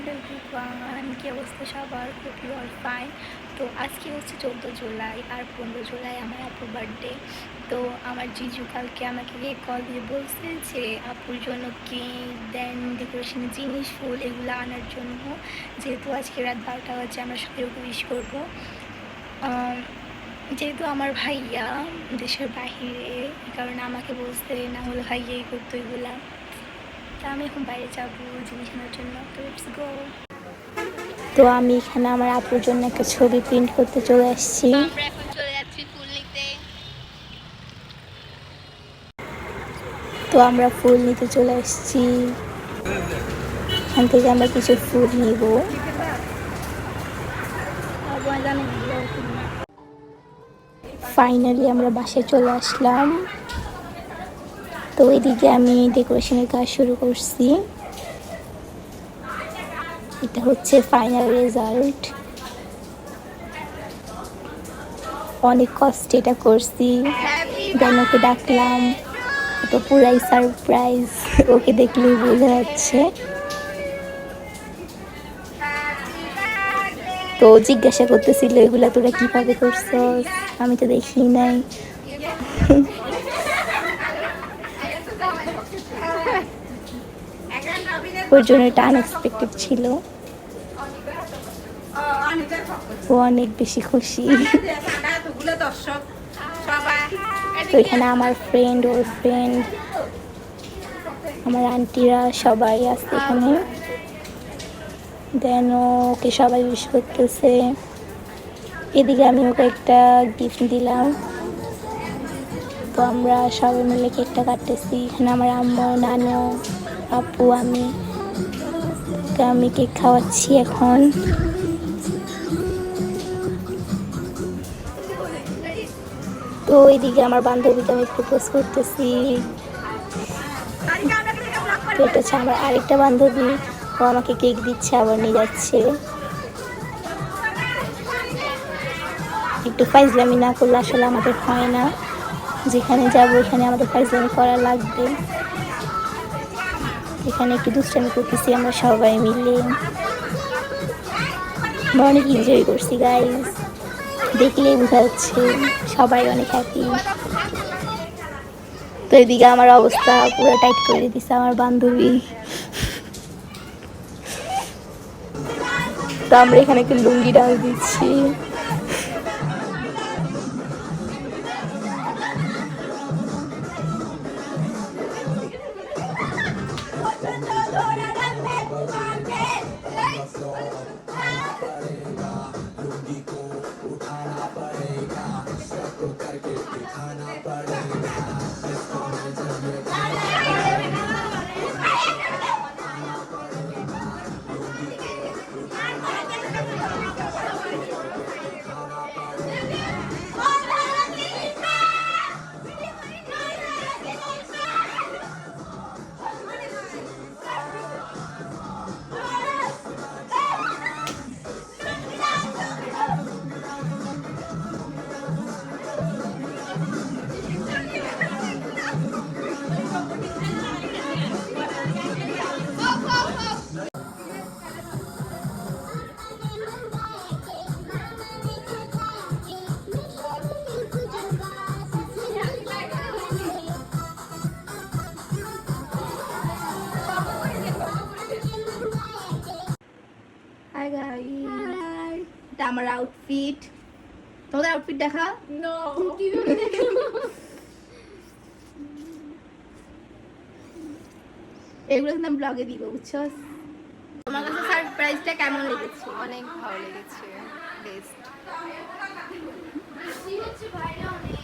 Hello everyone, কি অবস্থা সবার? Hope you are fine. তো আজকে হচ্ছে 14 জুলাই আর 15 জুলাই আমার আপুর বার্থডে। তো আমার জিজু কালকে আমাকে কল দিয়ে বলছে যে আপুর জন্য কেক দেন ডেকোরেশনের জিনিস ফুল এগুলো আনার জন্য, যেহেতু আজকে রাত 12টা বাজে আমরা সবাই ওকে উইশ করবো। যেহেতু আমার ভাইয়া দেশের বাহিরে, এই কারণে আমাকে বলছে, না হলে ভাইয়াই করতো এগুলা। তা আমি এখন বাইরে যাবো জিনিস আনার জন্য। তো লেটস গো। তো আমি এখানে আমার আপুর জন্য একটা ছবি প্রিন্ট করতে চলে আসছি। আমরা এখন চলে যাচ্ছি ফুল নিতে। তো আমরা ফুল নিতে চলে আসছি, এখান থেকে আমরা কিছু ফুল নিব। ফাইনালি আমরা বাসায় চলে আসলাম। তো এদিকে আমি ডেকোরেশনের কাজ শুরু করছি। এটা হচ্ছে ফাইনাল রেজাল্ট। অনেক কষ্টে এটা করছি, দেন ওকে ডাকলাম। তো পুরাই সারপ্রাইজ, ওকে দেখলেই বোঝা যাচ্ছে। তো জিজ্ঞাসা করতেছিল এগুলা তোরা কিভাবে করছস, আমি তো দেখি নাই। ওর জন্য এটা আনএক্সপেক্টেড ছিল। ও অনেক বেশি খুশি। তো এখানে আমার ফ্রেন্ড, ওর ফ্রেন্ড, আমার আন্টিরা সবাই আছে এখানে। দেন ওকে সবাই উইশ করতেছে। এদিকে আমি ওকে একটা গিফট দিলাম। তো আমরা সবাই মিলে কেকটা কাটতেছি। এখানে আমার আম্মু, নানু, আপু, আমি কেক খাওয়াচ্ছি এখন। তো এইদিকে আমার বান্ধবীকে আমি প্রপোজ করতেছি। তো এটা হচ্ছে আমার আরেকটা বান্ধবী, ও আমাকে কেক দিচ্ছে, আবার নিয়ে যাচ্ছে। একটু ফাইজলামি না করলে আসলে আমাদের হয় না। যেখানে যাবো এখানে আমাদের ফাইজলামি করা লাগবে। এখানে একটু দুষ্টামি করতেছি আমরা সবাই মিলে। আমরা অনেক এনজয় করছি গাইস, দেখলেই বোঝা যাচ্ছে সবাই অনেক হ্যাপি। তো এদিকে আমার অবস্থা পুরো টাইট করে দিছে আমার বান্ধবী। তো আমরা এখানে একটু লুঙ্গি ডান্স দিচ্ছি। হাই গাইস, এটা আমার আউটফিট। তোমাদের আউটফিট দেখা? নো, কিভাবে দেখাবো? এগুলো কিন্তু আমি ব্লগে দিব, বুঝছো? তোমার কাছে সারপ্রাইজটা কেমন লেগেছে? অনেক ভালো লেগেছে, বেস্ট।